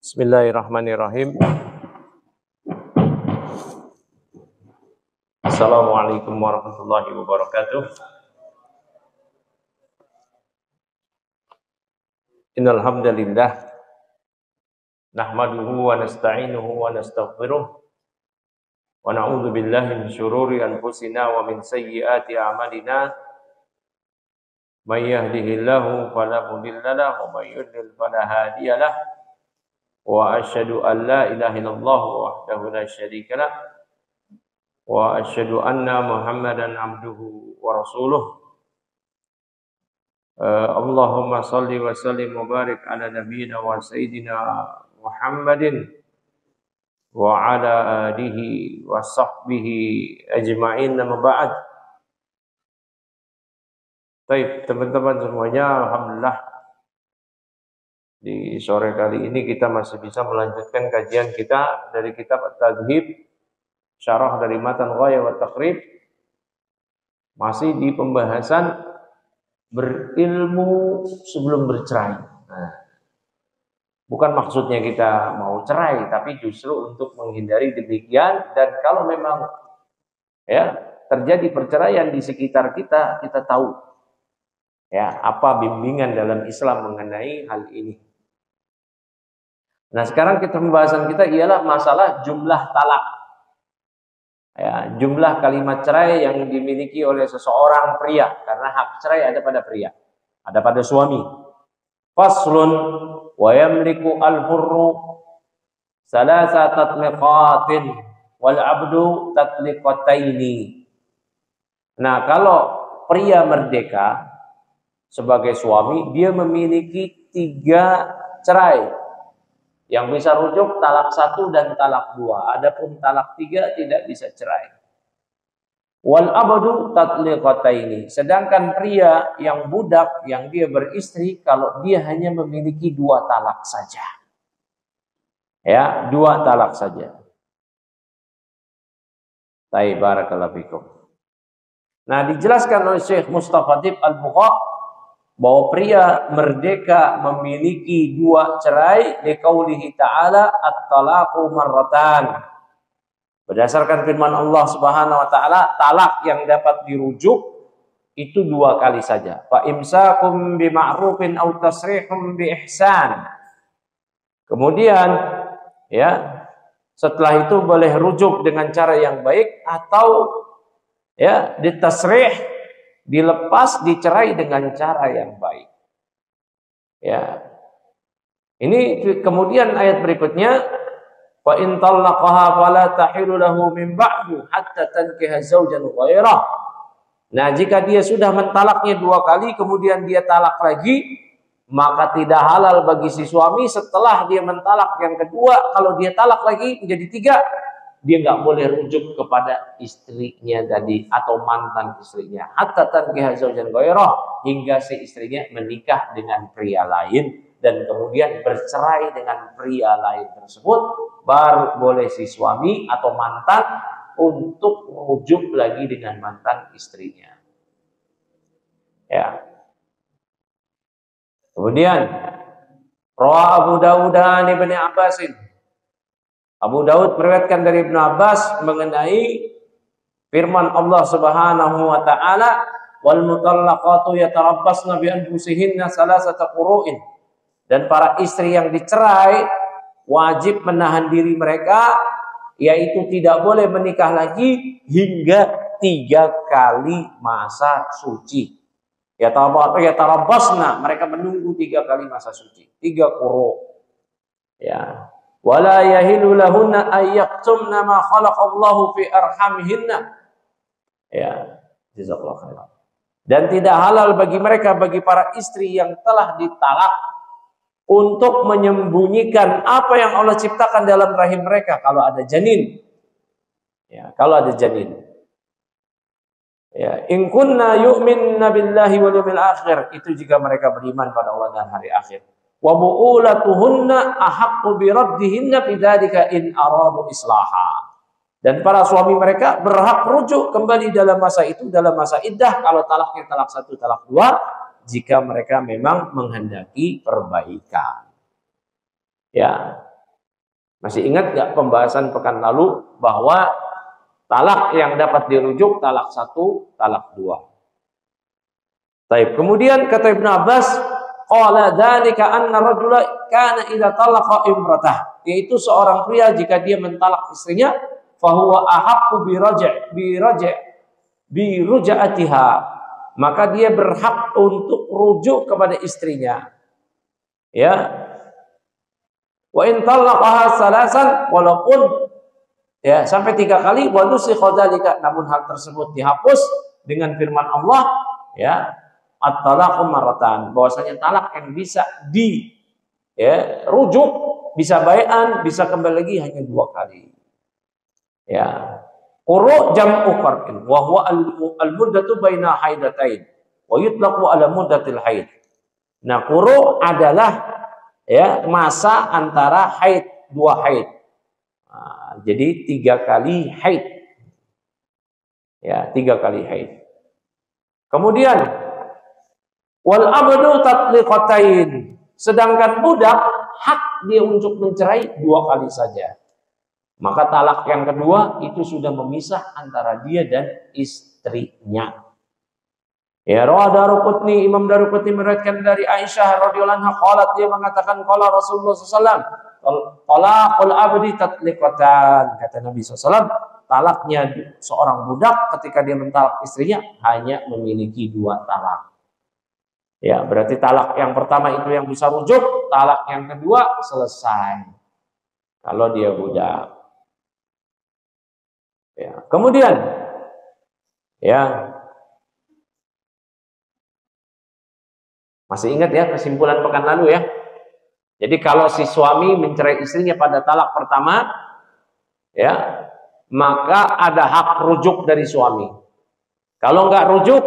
Bismillahirrahmanirrahim. Assalamualaikum warahmatullahi wabarakatuh. Innal hamdalillah nahmaduhu wa nasta'inuhu wa nastaghfiruh wa na'udzu billahi min syururi anfusina wa min sayyiati a'malina. May yahdihillahu fala mudilla lahu wa may yudlil fala hadiya lahu. Wa asyhadu an la ilaha illallah wahdahu la syarika lah wa asyhadu anna Muhammadan abduhu wa rasuluh. Allahumma salli wa sallim wa barik ala nabiyyina wa sayyidina Muhammadin wa ala alihi wa sahbihi ajma'in, amma ba'd. Baik, teman-teman semuanya, alhamdulillah di sore kali ini kita masih bisa melanjutkan kajian kita dari kitab At-Tadhib, syarah dari matan Ghayah wa Taqrib, masih di pembahasan berilmu sebelum bercerai. Nah, bukan maksudnya kita mau cerai, tapi justru untuk menghindari demikian. Dan kalau memang terjadi perceraian di sekitar kita, kita tahu apa bimbingan dalam Islam mengenai hal ini. Nah, sekarang pembahasan kita ialah masalah jumlah talak. Jumlah kalimat cerai yang dimiliki oleh seseorang pria, karena hak cerai ada pada pria, ada pada suami. Faslun wa yamliku al-hurru salasa tatliqatin wal abdu tatliqataini. Nah, kalau pria merdeka sebagai suami, dia memiliki 3 cerai. Yang bisa rujuk talak 1 dan talak 2. Adapun talak 3 tidak bisa cerai. Wal abdu tatliqataini. Sedangkan pria yang budak, yang dia beristri, kalau dia hanya memiliki 2 talak saja. 2 talak saja. Baik, barakallahu fikum. Nah, dijelaskan oleh Syekh Mustafa Dib Al-Bukha bahwa pria merdeka memiliki 2 cerai liqaulihi ta'ala at-talaqu marratan. Berdasarkan firman Allah Subhanahu wa taala, talak yang dapat dirujuk itu 2 kali saja. Fa imsakum bima'rufin aw tasrihum bi ihsan. Kemudian setelah itu boleh rujuk dengan cara yang baik atau ditasrih, dilepas, dicerai dengan cara yang baik. Ini kemudian ayat berikutnya, wa in talaqaha fala tahilu lahu min ba'du hatta tankiha zawjan ghairah. Nah, jika dia sudah mentalaknya 2 kali kemudian dia talak lagi, maka tidak halal bagi si suami setelah dia mentalak yang kedua. Kalau dia talak lagi menjadi 3, dia nggak boleh rujuk kepada istrinya tadi atau mantan istrinya. Hatta tankiha zawjan ghairah, hingga si istrinya menikah dengan pria lain dan kemudian bercerai dengan pria lain tersebut, baru boleh si suami atau mantan untuk rujuk lagi dengan mantan istrinya. Kemudian Rawa Abu Dawud an Ibnu Abbasin. Abu Daud meriwayatkan dari Ibnu Abbas mengenai firman Allah Subhanahu wa taala, wal mutallaqatu yatarabbasna bi anfusihinna salasata qurun. Dan para istri yang dicerai wajib menahan diri mereka, yaitu tidak boleh menikah lagi hingga 3 kali masa suci. Yatarabbasna, mereka menunggu 3 kali masa suci, 3 quru. Wala yahilu lahunna ayyaktumna ma khalaqallahu fi arhamihinna. Jazakallahu khairan. Dan tidak halal bagi mereka, bagi para istri yang telah ditalak, untuk menyembunyikan apa yang Allah ciptakan dalam rahim mereka kalau ada janin. Kalau ada janin. In kunna yu'minna billahi wal yawmil akhir, itu jika mereka beriman pada Allah dan hari akhir. Wa bu'ulatuhunna ahaqqu bi raddihinna bidzalika in aradu islaha. Dan para suami mereka berhak rujuk kembali dalam masa itu, dalam masa iddah, kalau talaknya talak 1, talak 2, jika mereka memang menghendaki perbaikan. Ya. Masih ingat nggak pembahasan pekan lalu bahwa talak yang dapat dirujuk talak 1, talak 2. Baik, kemudian kata Ibnu Abbas, qala dzalika anna rajula kana idza talaqa imratah, yaitu seorang pria jika dia mentalak istrinya, fahuwa ahaqqu bi ruja'atiha, maka dia berhak untuk rujuk kepada istrinya. Ya. Wa in talaqaha salasan, walaupun ya sampai 3 kali, wa nusikha dzalika, namun hal tersebut dihapus dengan firman Allah, ya, at-talaqu marratan, bahwasanya talak yang bisa rujuk, bisa bai'an, bisa kembali lagi hanya 2 kali. Ya. Quru jam'u qar'in wa huwa al-muddatu baina haidatain wa yutlaqu ala muddatil haid. Nah, quru adalah ya masa antara haid, 2 haid. Nah, jadi 3 kali haid. Ya, 3 kali haid. Kemudian wal abdu tatliqatain, sedangkan budak hak dia untuk mencerai 2 kali saja. Maka talak yang kedua itu sudah memisah antara dia dan istrinya. Ya, rawah Daruqutni, Imam Daruqutni meriwayatkan dari Aisyah radhiyallahu anha, qalat, dia mengatakan, qala Rasulullah sallallahu alaihi wasallam, talaqul abdi tatliqatan, kata Nabi sallallahu alaihi wasallam, talaknya seorang budak ketika dia mentalak istrinya hanya memiliki 2 talak. Ya, berarti talak yang pertama itu yang bisa rujuk, talak yang kedua selesai kalau dia budak. Ya, kemudian ya, masih ingat ya kesimpulan pekan lalu ya. Jadi kalau si suami mencerai istrinya pada talak pertama, ya, maka ada hak rujuk dari suami. Kalau nggak rujuk,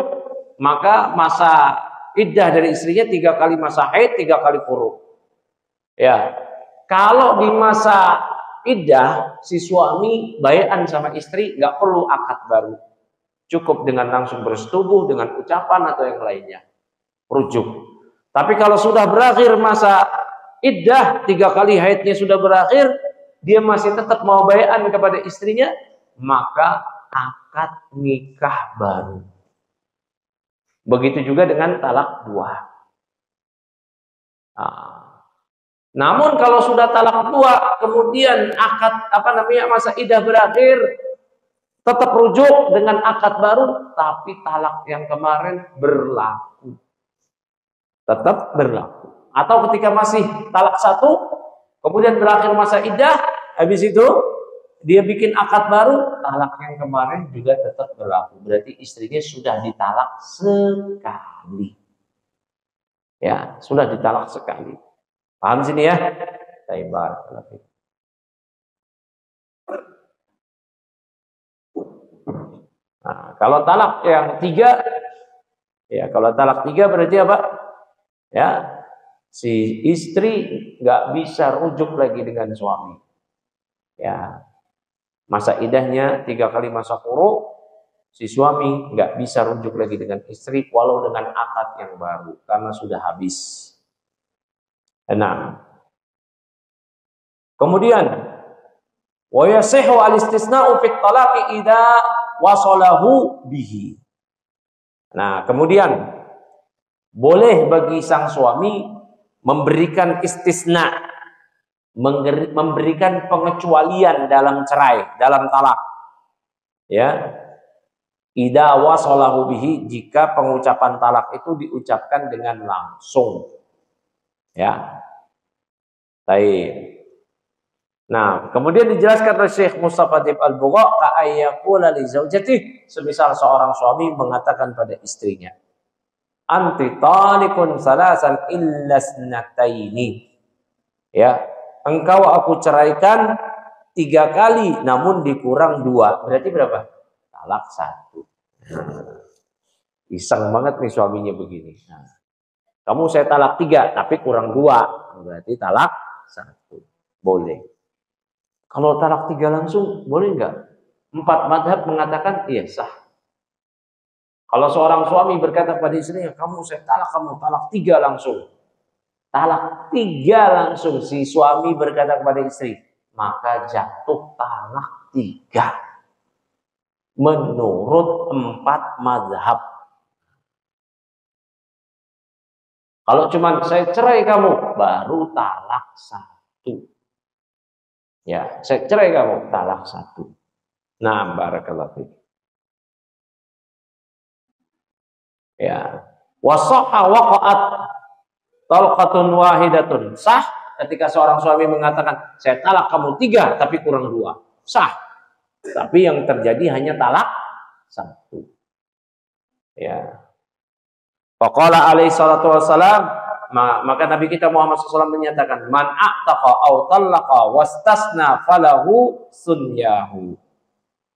maka masa iddah dari istrinya 3 kali masa haid, 3 kali quru. Ya, kalau di masa iddah si suami bai'an sama istri, nggak perlu akad baru, cukup dengan langsung bersetubuh dengan ucapan atau yang lainnya, rujuk. Tapi kalau sudah berakhir masa iddah, 3 kali haidnya sudah berakhir, dia masih tetap mau bai'an kepada istrinya, maka akad nikah baru. Begitu juga dengan talak 2. Namun kalau sudah talak 2, kemudian akad masa iddah berakhir, tetap rujuk dengan akad baru, tapi talak yang kemarin berlaku, tetap berlaku. Atau ketika masih talak 1, kemudian berakhir masa iddah, habis itu dia bikin akad baru, talak yang kemarin juga tetap berlaku. Berarti istrinya sudah ditalak sekali. Ya, sudah ditalak sekali. Paham sini ya? Nah, kalau talak yang 3, ya, kalau talak 3 berarti apa? Ya, si istri nggak bisa rujuk lagi dengan suami. Ya, masa iddahnya 3 kali masa quru, si suami nggak bisa rujuk lagi dengan istri walau dengan akad yang baru karena sudah habis. Nah, kemudian wa yasihu al-istisna'u fi talaqi idza wasalahu bihi. Nah, kemudian boleh bagi sang suami memberikan istisna, memberikan pengecualian dalam cerai, dalam talak. Ya. Idza wasalahu bihi, jika pengucapan talak itu diucapkan dengan langsung. Ya. Baik. Nah, kemudian dijelaskan oleh Syekh Mustafa Dib Al-Bugha, ka'ayyaqula li zaujatihi, semisal seorang suami mengatakan pada istrinya, anti talikun salasan illa snataini. Ya, engkau aku ceraikan 3 kali namun dikurang 2. Berarti berapa? Talak 1. Iseng banget nih suaminya begini. Nah, kamu saya talak 3 tapi kurang 2. Berarti talak 1. Boleh. Kalau talak 3 langsung boleh enggak? 4 mazhab mengatakan iya sah. Kalau seorang suami berkata pada istrinya, kamu saya talak, kamu talak 3 langsung. Talak 3 langsung si suami berkata kepada istri, maka jatuh talak 3 menurut 4 mazhab. Kalau cuma saya cerai kamu, baru talak 1. Ya, saya cerai kamu, talak 1. Nah, barakallahu fiik. Ya, wasahha waqa'at talqatun wahidatun. Sah ketika seorang suami mengatakan, saya talak kamu 3 tapi kurang 2. Sah. Tapi yang terjadi hanya talak 1. Ya. Faqala alaihi salatu wassalam, maka Nabi kita Muhammad SAW menyatakan, man a'taqa aw talaqa wastasna falahu sunyahu.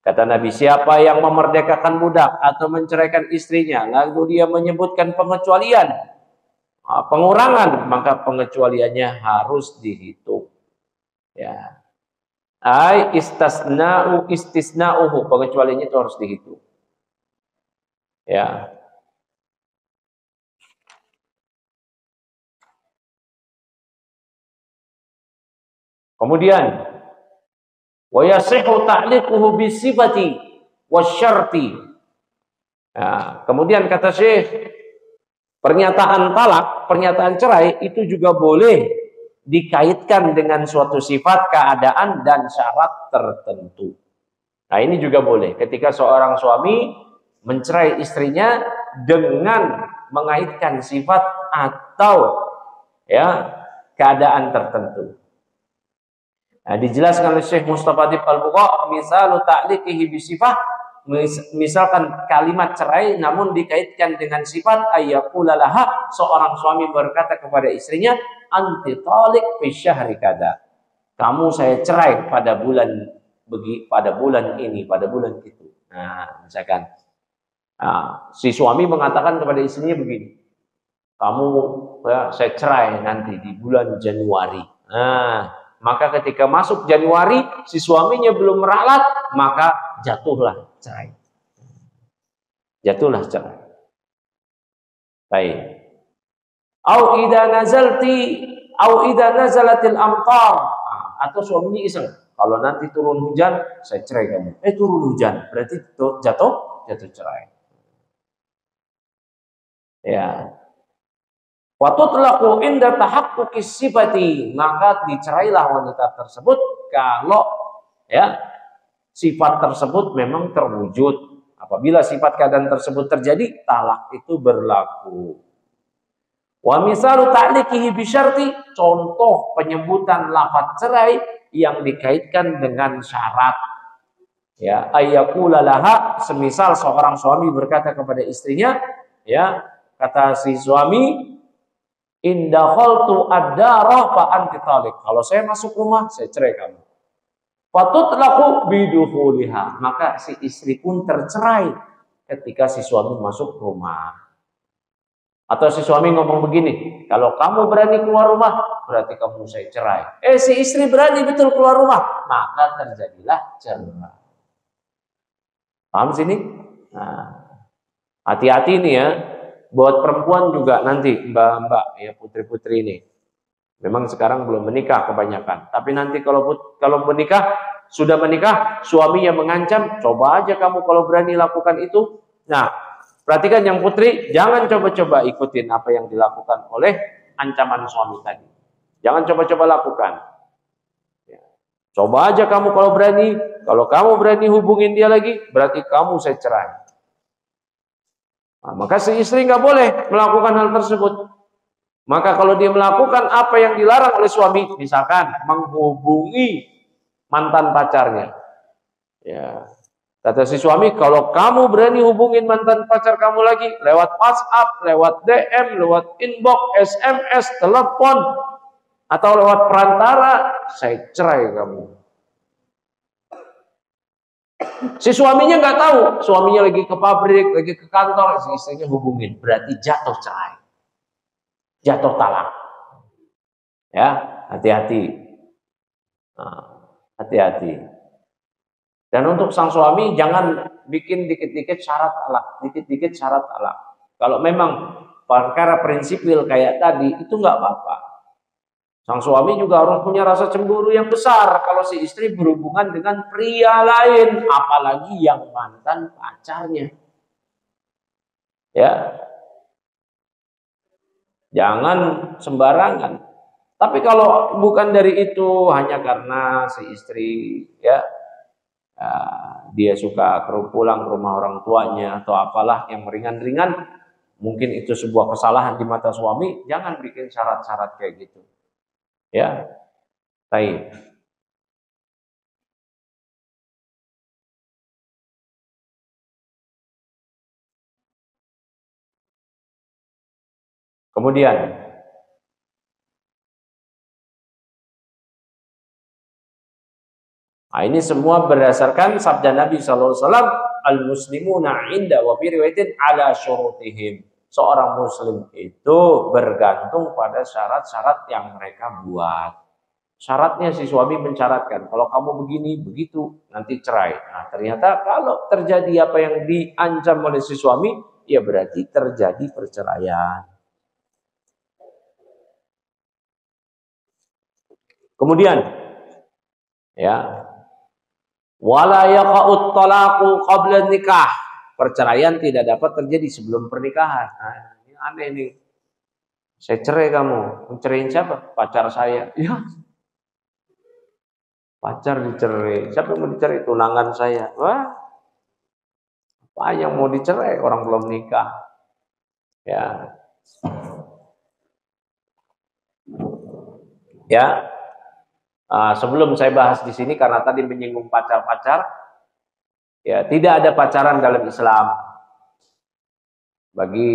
Kata Nabi, siapa yang memerdekakan budak atau menceraikan istrinya, lalu dia menyebutkan pengecualian, pengurangan, maka pengecualiannya harus dihitung. Ya. Ai istisna'uhu, pengecualiannya itu harus dihitung. Ya. Kemudian wa yasihu ta'liquhu bisifati wasyarti. Nah, kemudian kata Syekh, pernyataan talak, pernyataan cerai itu juga boleh dikaitkan dengan suatu sifat, keadaan dan syarat tertentu. Nah, ini juga boleh ketika seorang suami mencerai istrinya dengan mengaitkan sifat atau ya keadaan tertentu. Nah, dijelaskan oleh Syekh Mustafa Adib Al-Buqa, misalu ta'liqihi bisifah, misalkan kalimat cerai namun dikaitkan dengan sifat, ayyaqula laha, seorang suami berkata kepada istrinya, anti talik fi syahri kada, kamu saya cerai pada bulan ini, pada bulan itu. Nah, misalkan si suami mengatakan kepada istrinya begini, kamu ya, saya cerai nanti di bulan Januari. Nah, maka ketika masuk Januari, si suaminya belum meralat, maka jatuhlah cerai. Jatuhlah cerai. Baik. Au idza nazalatil amtar. Atau suaminya iseng, kalau nanti turun hujan, saya cerai kamu. Turun hujan, berarti jatuh cerai. Ya. Wa tutlaqu inda tahaqquqis sifati, maka dicerailah wanita tersebut kalau ya sifat tersebut memang terwujud. Apabila sifat keadaan tersebut terjadi, talak itu berlaku. Wa misalu ta'liqihi bisyarti, contoh penyebutan lafaz cerai yang dikaitkan dengan syarat. Ya, ayyaqula laha, semisal seorang suami berkata kepada istrinya, ya, kata si suami, inda khaltu ad-dara fa anti talik. Kalau saya masuk rumah, saya cerai kamu. Fatutlaqu bidukhuliha, maka si istri pun tercerai ketika si suami masuk rumah. Atau si suami ngomong begini, kalau kamu berani keluar rumah, berarti kamu saya cerai. Si istri berani betul keluar rumah, maka terjadilah cerai. Paham sini? Nah, hati-hati nih ya. Buat perempuan juga nanti, mbak-mbak, ya putri-putri ini. Memang sekarang belum menikah kebanyakan. Tapi nanti kalau menikah, sudah menikah, suaminya mengancam, coba aja kamu kalau berani lakukan itu. Nah, perhatikan yang putri, jangan coba-coba ikutin apa yang dilakukan oleh ancaman suami tadi. Jangan coba-coba lakukan. Ya. Coba aja kamu kalau kamu berani hubungin dia lagi, berarti kamu saya cerai. Nah, maka si istri nggak boleh melakukan hal tersebut. Maka kalau dia melakukan apa yang dilarang oleh suami, misalkan menghubungi mantan pacarnya, ya kata si suami, kalau kamu berani hubungin mantan pacar kamu lagi lewat WhatsApp, lewat DM, lewat inbox, SMS, telepon, atau lewat perantara, saya cerai kamu. Si suaminya nggak tahu, suaminya lagi ke pabrik, lagi ke kantor, si istrinya hubungin, berarti jatuh cerai, jatuh talak. Ya, hati-hati, hati-hati. Dan untuk sang suami jangan bikin dikit-dikit syarat talak, dikit-dikit syarat talak. Kalau memang perkara prinsipil kayak tadi itu nggak apa-apa. Sang suami juga harus punya rasa cemburu yang besar kalau si istri berhubungan dengan pria lain, apalagi yang mantan pacarnya. Ya, jangan sembarangan. Tapi kalau bukan dari itu, hanya karena si istri ya, dia suka pulang ke rumah orang tuanya atau apalah yang ringan-ringan, mungkin itu sebuah kesalahan di mata suami, jangan bikin syarat-syarat kayak gitu. Ya, baik. Kemudian, nah ini semua berdasarkan sabda Nabi SAW, al-muslimuna inda wa fi riwayatin ala syurutihim. Seorang muslim itu bergantung pada syarat-syarat yang mereka buat. Syaratnya si suami mencaratkan, kalau kamu begini, begitu, nanti cerai. Nah ternyata kalau terjadi apa yang diancam oleh si suami, ya berarti terjadi perceraian. Kemudian, ya, wala yaqa'ut talaqu qabla nikah. Perceraian tidak dapat terjadi sebelum pernikahan. Nah, ini aneh nih. Saya cerai kamu. Mencerain siapa? Pacar saya. Ya. Pacar dicerai. Siapa yang mau dicerai? Tunangan saya. Wah. Apa yang mau dicerai? Orang belum nikah. Ya. Ya. Sebelum saya bahas di sini karena tadi menyinggung pacar-pacar, ya tidak ada pacaran dalam Islam. Bagi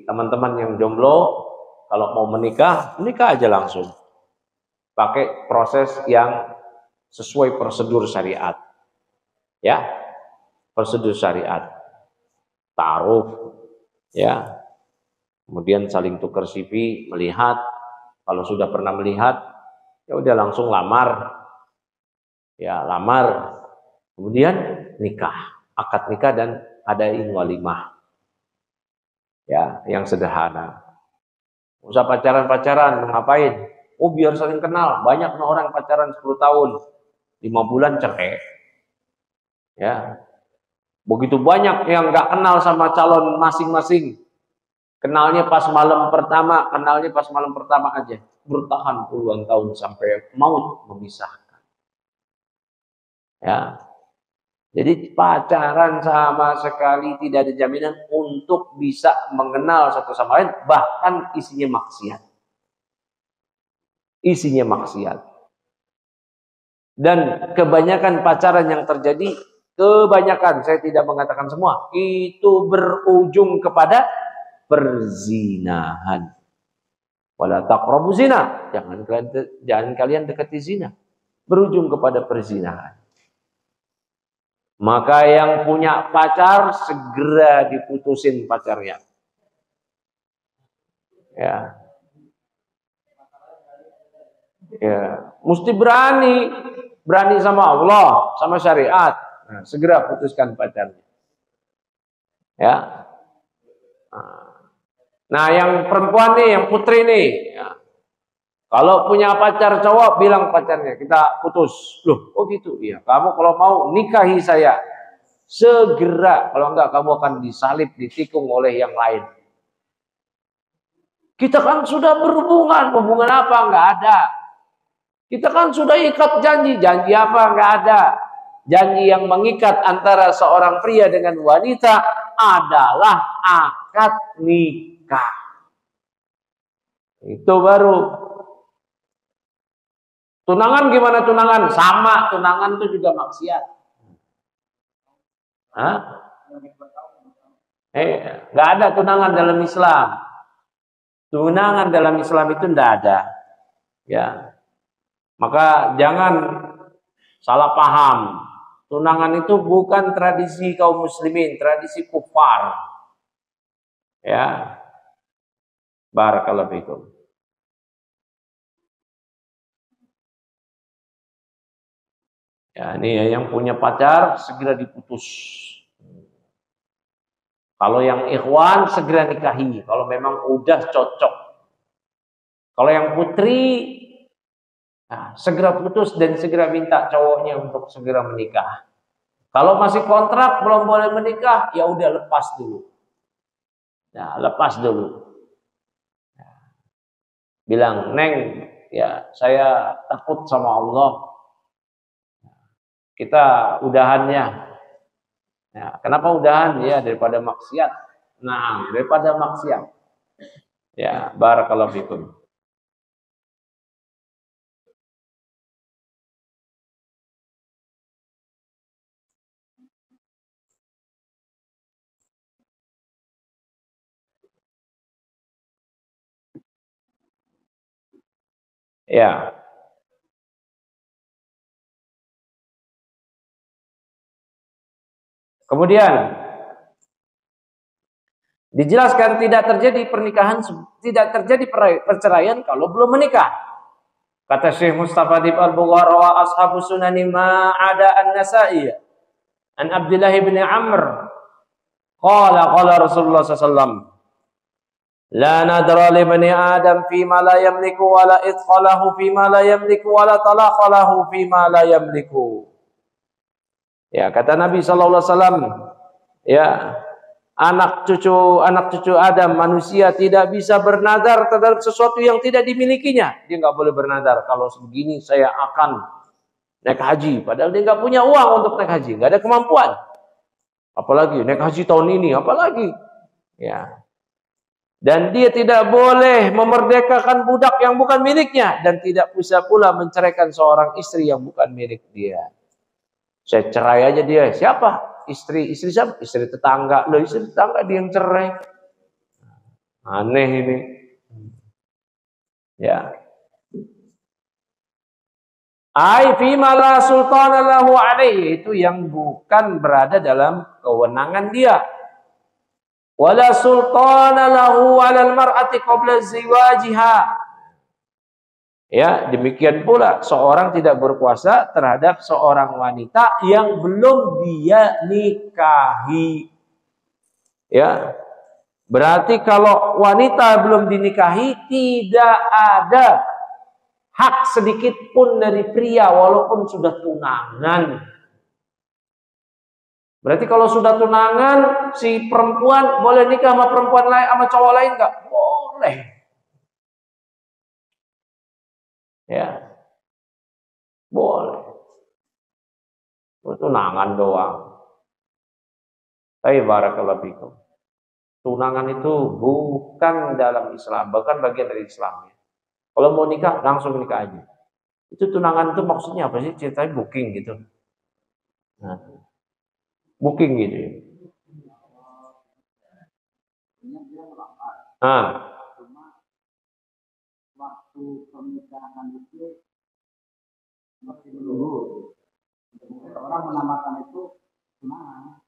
teman-teman yang jomblo, kalau mau menikah, menikah aja langsung. Pakai proses yang sesuai prosedur syariat. Ya, prosedur syariat. Ta'aruf, ya. Kemudian saling tukar CV, melihat. Kalau sudah pernah melihat, ya udah langsung lamar. Ya, lamar. Kemudian nikah, akad nikah dan adain walimah. Ya, yang sederhana. Usah pacaran-pacaran, ngapain? Oh, biar saling kenal. Banyak orang pacaran 10 tahun, 5 bulan cerai. Ya, begitu banyak yang nggak kenal sama calon masing-masing. Kenalnya pas malam pertama, aja. Bertahan puluhan tahun sampai maut memisahkan. Ya, jadi pacaran sama sekali tidak ada jaminan untuk bisa mengenal satu sama lain, bahkan isinya maksiat. Isinya maksiat. Dan kebanyakan pacaran yang terjadi, saya tidak mengatakan semua, itu berujung kepada perzinahan. Wala taqrabu zina. Jangan kalian dekati zina. Berujung kepada perzinahan. Maka yang punya pacar segera diputusin pacarnya. Ya. Ya, mesti berani sama Allah, sama syariat. Nah, segera putuskan pacarnya. Ya. Nah, yang perempuan nih, yang putri nih, ya. Kalau punya pacar cowok, bilang pacarnya, kita putus. Loh, oh gitu? Iya, kamu kalau mau nikahi saya, segera. Kalau enggak, kamu akan disalib, ditikung oleh yang lain. Kita kan sudah berhubungan. Hubungan apa? Enggak ada. Kita kan sudah ikat janji. Janji apa? Enggak ada. Janji yang mengikat antara seorang pria dengan wanita adalah akad nikah. Itu baru. Tunangan gimana tunangan? Sama, tunangan itu juga maksiat. Hah? Nggak ada tunangan dalam Islam. Tunangan dalam Islam itu nggak ada. Ya. Maka jangan salah paham. Tunangan itu bukan tradisi kaum muslimin, tradisi kufar. Ya. Barakallahu fikum. Ya, ini yang punya pacar segera diputus. Kalau yang ikhwan segera nikahi. Kalau memang udah cocok. Kalau yang putri Nah, segera putus dan segera minta cowoknya untuk segera menikah. Kalau masih kontrak belum boleh menikah, ya udah lepas dulu. Nah, lepas dulu. Bilang, "Neng, ya saya takut sama Allah. Kita udahannya." Ya, kenapa udahan? Ya daripada maksiat. Nah, daripada maksiat. Ya, barakallahu fikum. Ya. Kemudian dijelaskan tidak terjadi pernikahan, tidak terjadi perceraian kalau belum menikah. Kata Syekh Mustafa Dib Al-Bughar wa ashabu sunani ma ada an-Nasa'i an Abdullah bin Amr qala Rasulullah sallallahu alaihi wasallam la nadra li bani Adam fi ma la yamliku wa la idkhalahu fi ma la yamliku wa la talaqalahu fi ma la yamliku. Ya, kata Nabi sallallahu alaihi wasallam, ya, anak cucu Adam, manusia tidak bisa bernazar terhadap sesuatu yang tidak dimilikinya. Dia nggak boleh bernazar, kalau begini saya akan naik haji. Padahal dia nggak punya uang untuk naik haji, nggak ada kemampuan. Apalagi naik haji tahun ini, apalagi. Ya. Dan dia tidak boleh memerdekakan budak yang bukan miliknya, dan tidak bisa pula menceraikan seorang istri yang bukan milik dia. Saya cerai aja dia. Siapa? Istri siapa? Istri tetangga. Loh, istri tetangga dia yang cerai. Aneh ini. Ya. Ai fi ma la sultana lahu alaihi, itu yang bukan berada dalam kewenangan dia. Wala sultana lahu 'alal mar'ati qabla ziwajiha. Ya, demikian pula seorang tidak berkuasa terhadap seorang wanita yang belum dia nikahi. Ya. Berarti kalau wanita belum dinikahi tidak ada hak sedikit pun dari pria walaupun sudah tunangan. Berarti kalau sudah tunangan si perempuan boleh nikah sama perempuan lain, sama cowok lain enggak? Boleh. Ya, boleh. Tunangan doang. Tapi barakallahu fikum. Tunangan itu bukan dalam Islam, bahkan bagian dari Islamnya. Kalau mau nikah langsung nikah aja. Itu tunangan itu maksudnya apa sih? Ceritanya booking gitu. Nah, booking gitu. Nah, waktu pernikahan itu masih menunggu. Orang menamakan itu tunangan.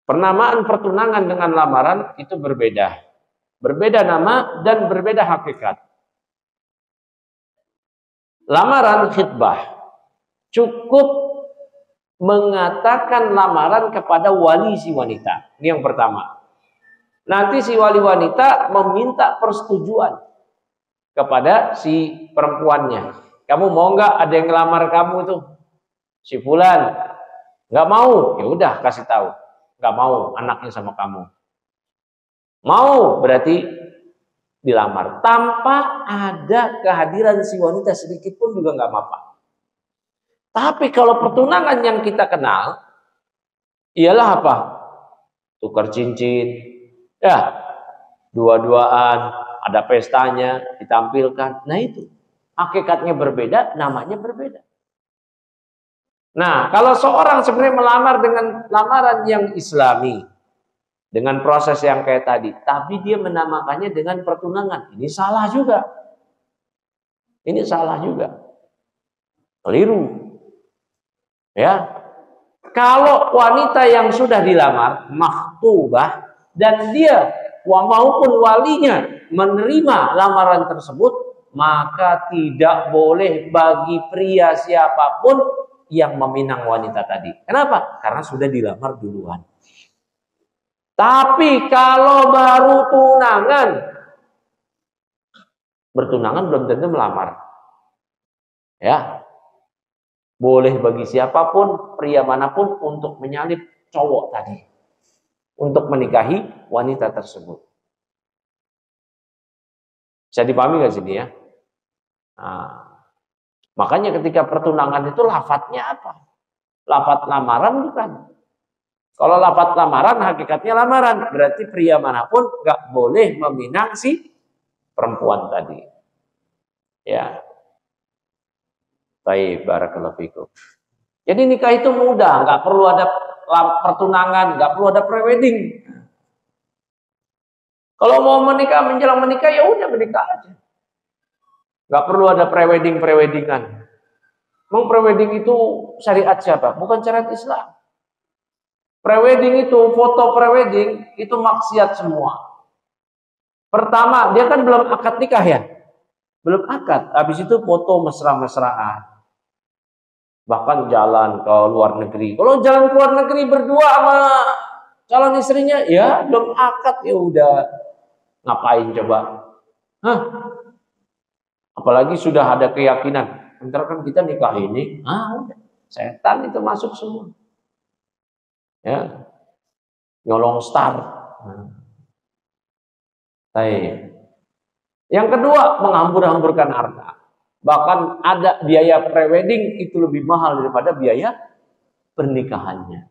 Penamaan pertunangan dengan lamaran itu berbeda. Berbeda nama dan berbeda hakikat. Lamaran khitbah cukup mengatakan lamaran kepada wali si wanita. Ini yang pertama. Nanti si wali wanita meminta persetujuan kepada si perempuannya. Kamu mau nggak ada yang ngelamar kamu tuh? Si fulan. Nggak mau, ya udah kasih tahu. Nggak mau anaknya sama kamu. Mau berarti dilamar tanpa ada kehadiran si wanita sedikit pun juga nggak apa-apa. Tapi kalau pertunangan yang kita kenal ialah apa? Tukar cincin. Ya, dua-duaan, ada pestanya, ditampilkan. Nah itu, hakikatnya berbeda, namanya berbeda. Nah, kalau seorang sebenarnya melamar dengan lamaran yang islami, dengan proses yang kayak tadi, tapi dia menamakannya dengan pertunangan, ini salah juga. Ini salah juga. Keliru. Ya. Kalau wanita yang sudah dilamar, makhtubah, dan dia maupun walinya menerima lamaran tersebut, maka tidak boleh bagi pria siapapun yang meminang wanita tadi. Kenapa? Karena sudah dilamar duluan. Tapi kalau baru tunangan, bertunangan belum tentu melamar. Ya. Boleh bagi siapapun, pria manapun untuk menyalip cowok tadi. Untuk menikahi wanita tersebut. Bisa dipahami nggak sini ya? Nah, makanya ketika pertunangan itu lafadznya apa? Lafadz lamaran bukan. Kalau lafadz lamaran hakikatnya lamaran. Berarti pria manapun nggak boleh meminang si perempuan tadi. Ya. Baik, barakallahu fikum. Jadi nikah itu mudah, nggak perlu ada pertunangan, nggak perlu ada prewedding. Kalau mau menikah menjelang menikah ya udah menikah aja. Nggak perlu ada preweddingan. Memang prewedding itu syariat siapa? Bukan syariat Islam. Prewedding itu, foto prewedding itu maksiat semua. Pertama, dia kan belum akad nikah ya. Belum akad. Habis itu foto mesra-mesraan. Bahkan jalan ke luar negeri. Kalau jalan ke luar negeri berdua sama calon istrinya, ya belum akad ya udah. Ngapain coba? Hah? Apalagi sudah ada keyakinan. Ntar kan kita nikah ini, udah. Setan itu masuk semua. Ya. Nyolong star. Baik. Yang kedua, menghambur-hamburkan harta. Bahkan ada biaya prewedding itu lebih mahal daripada biaya pernikahannya.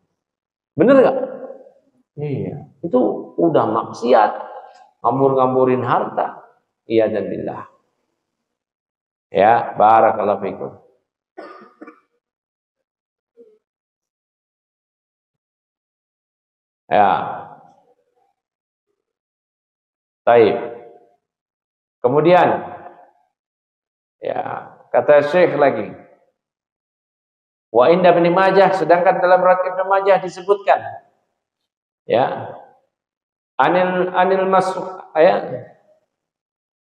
Bener gak? Iya. Itu udah maksiat. Ngambur-ngamburin harta. Iya dan billah. Ya, barakallahu fikum. Ya. Baik. Kemudian ya, kata Syekh lagi. Wa inda Ibnu Majah, sedangkan dalam riwayat Ibnu Majah disebutkan ya. Anil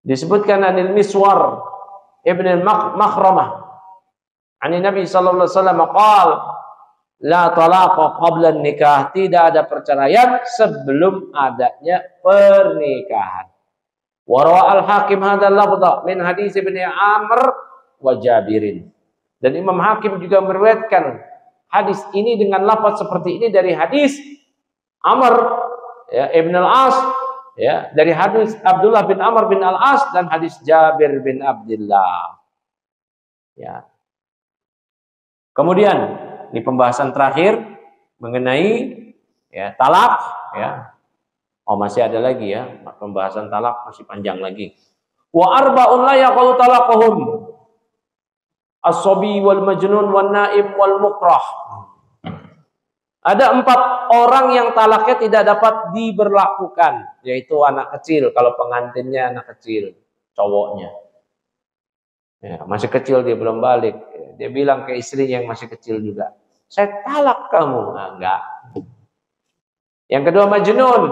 disebutkan anil Miswar Ibn Makhramah. Ani Nabi sallallahu alaihi wasallam qaal la talaqa qabla nikah, tidak ada perceraian sebelum adanya pernikahan. Wa rawa al-Hakim hadzal lafdha min hadis Ibnu Amr wa Jabirin. Dan Imam Hakim juga meriwayatkan hadis ini dengan lafaz seperti ini dari hadis Amr ya Ibn al-As ya, dari hadis Abdullah bin Amr bin al-As dan hadis Jabir bin Abdullah. Ya. Kemudian di pembahasan terakhir mengenai ya talak ya. Oh, masih ada lagi ya, pembahasan talak masih panjang lagi. Wa arba'un la yaqulu talaquhum as-sabi wal majnun wan naim wal mukrah. Ada 4 orang yang talaknya tidak dapat diberlakukan, yaitu anak kecil, kalau pengantinnya anak kecil, cowoknya. Ya, masih kecil dia belum balik. Dia bilang ke istrinya yang masih kecil juga, "Saya talak kamu." Nah, enggak. Yang kedua majnun.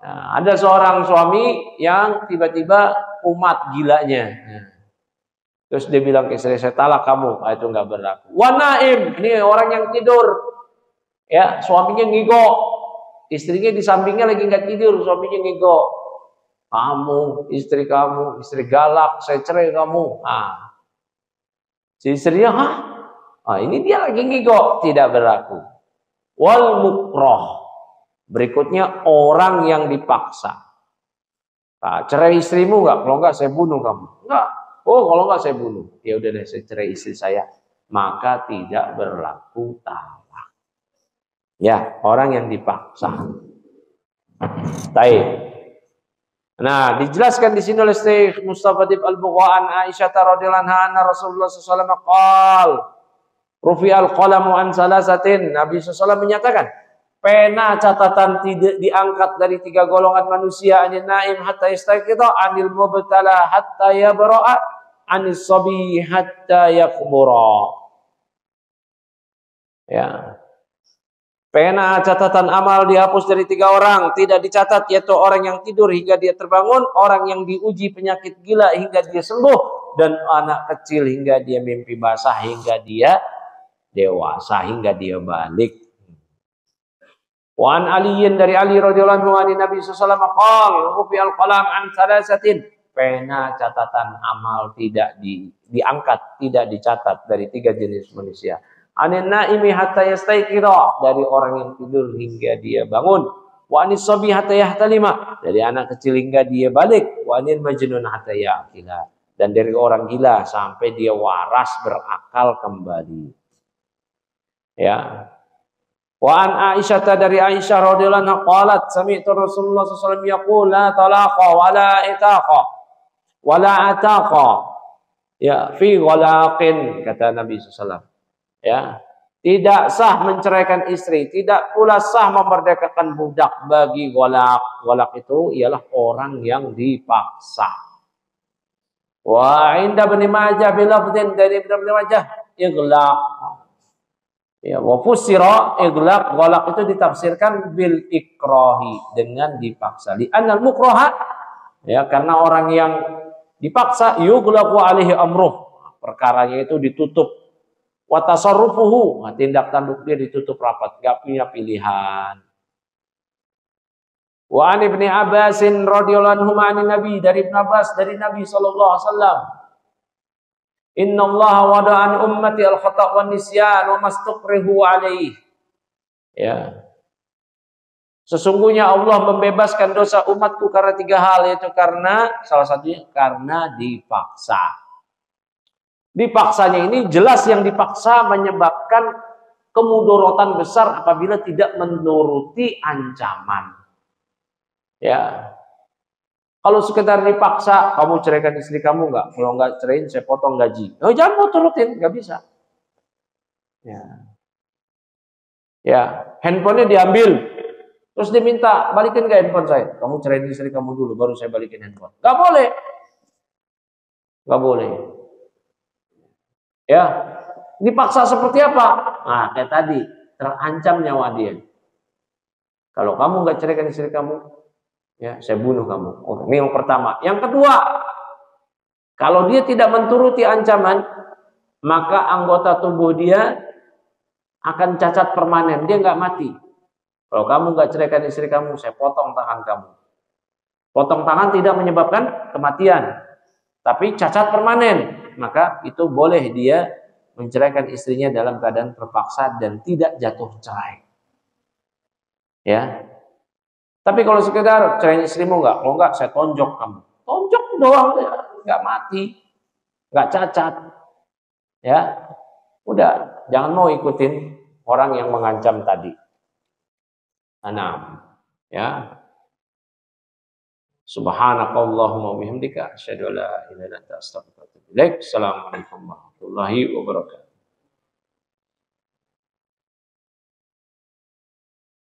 Nah, ada seorang suami yang tiba-tiba umat gilanya. Nah, terus dia bilang ke istri, "Saya talak kamu." Nah, itu enggak berlaku. Wa naim, ini orang yang tidur. Ya, suaminya ngigo, istrinya di sampingnya lagi nggak tidur, suaminya ngigo. Kamu, istri galak, saya cerai kamu. Si istrinya, ini dia lagi ngigo, tidak berlaku. Wal mukroh, berikutnya orang yang dipaksa. Cerai istrimu nggak? Kalau nggak saya bunuh kamu. Nggak. Oh, kalau nggak saya bunuh. Ya udah deh, saya cerai istri saya. Maka tidak berlaku talak. Ya, orang yang dipaksa. Baik. Nah, dijelaskan di sini oleh Syekh Mustafa Dib Al-Bughaan Aisyah radhiyallahu anha Rasulullah sallallahu alaihi wasallam qaal rufi'al qalamu an salasatin. Nabi sallallahu menyatakan, pena catatan tidak diangkat dari 3 golongan manusia, anil naim hatta yastaqita, anil mubtala hatta yabra'a, anis sabi hatta yakbura. Ya. Pena catatan amal dihapus dari 3 orang, tidak dicatat, yaitu orang yang tidur hingga dia terbangun, orang yang diuji penyakit gila hingga dia sembuh, dan anak kecil hingga dia mimpi basah, hingga dia dewasa, hingga dia balik. Wa an Aliyin, dari Ali radhiyallahu anhu, Nabi sallallahu alaihi wasallam qala rufi'al qalam an thalathatin, pena catatan amal tidak diangkat, tidak dicatat dari 3 jenis manusia. Anin naimi hatta yastaiqidha, dari orang yang tidur hingga dia bangun. Wa anis sabi hatta yahtalima, dari anak kecil hingga dia balik. Wa anil majnun hatta yaqila, dan dari orang gila sampai dia waras berakal kembali. Ya. Wa an Aisyah, dari Aisyah radhiyallahu anha qalat sami'tu Rasulullah sallallahu alaihi wasallam yaqul la talaqa wa la itaqa wa la ataqa ya fi ghalaqin, kata Nabi sallallahu alaihi wasallam. Ya, tidak sah menceraikan istri, tidak pula sah memerdekakan budak bagi ghalaq. Ghalaq itu ialah orang yang dipaksa. Wa inda Ibnu Majah bilafdhin, dari Ibnu Majah ighlaq. Ya, wa fusira ighlaq, ghalaq itu ditafsirkan bil ikrahi, dengan dipaksa. Li annal mukraha, ya, karena orang yang dipaksa yughlaqu alaihi amruh, perkaranya itu ditutup. Wa tasarrufuhu, tindak tanduk dia ditutup rapat, enggak punya pilihan. Wa an Ibnu Abbas radhiyallahu anhu an Nabi, dari Ibnu Abbas, dari Nabi sallallahu alaihi wasallam, inna Allah wada'an ummati al-khata' wa nisyan wa mastuqrihu alaih. Ya. Sesungguhnya Allah membebaskan dosa umatku karena 3 hal, yaitu karena salah satunya karena dipaksa. Dipaksanya ini jelas, yang dipaksa menyebabkan kemudorotan besar apabila tidak menuruti ancaman. Ya. Kalau sekedar dipaksa, kamu ceraikan istri kamu enggak? Kalau enggak ceraiin, saya potong gaji. Oh, jangan mau turutin, enggak bisa. Ya. Ya, handphonenya diambil. Terus diminta, balikin enggak handphone saya? Kamu ceraiin istri kamu dulu, baru saya balikin handphone. Enggak boleh. Enggak boleh. Ya. Dipaksa seperti apa? Nah, kayak tadi, terancam nyawa dia. Kalau kamu enggak ceraikan istri kamu, ya, saya bunuh kamu. Oh, ini yang pertama. Yang kedua, kalau dia tidak menuruti ancaman, maka anggota tubuh dia akan cacat permanen. Dia nggak mati. Kalau kamu nggak ceraikan istri kamu, saya potong tangan kamu. Potong tangan tidak menyebabkan kematian, tapi cacat permanen. Maka itu boleh dia menceraikan istrinya dalam keadaan terpaksa dan tidak jatuh cerai. Ya. Tapi kalau sekedar ceraiin istrimu enggak, kalau enggak saya tonjok kamu. Tonjok doang, enggak mati, enggak cacat. Ya. Udah, jangan mau ikutin orang yang mengancam tadi. Nah, ya. Subhanakallahumma wa bihamdika asyhadu an la ilaha illa anta astaghfiruka wa atubu ilaik. Assalamualaikum warahmatullahi wabarakatuh.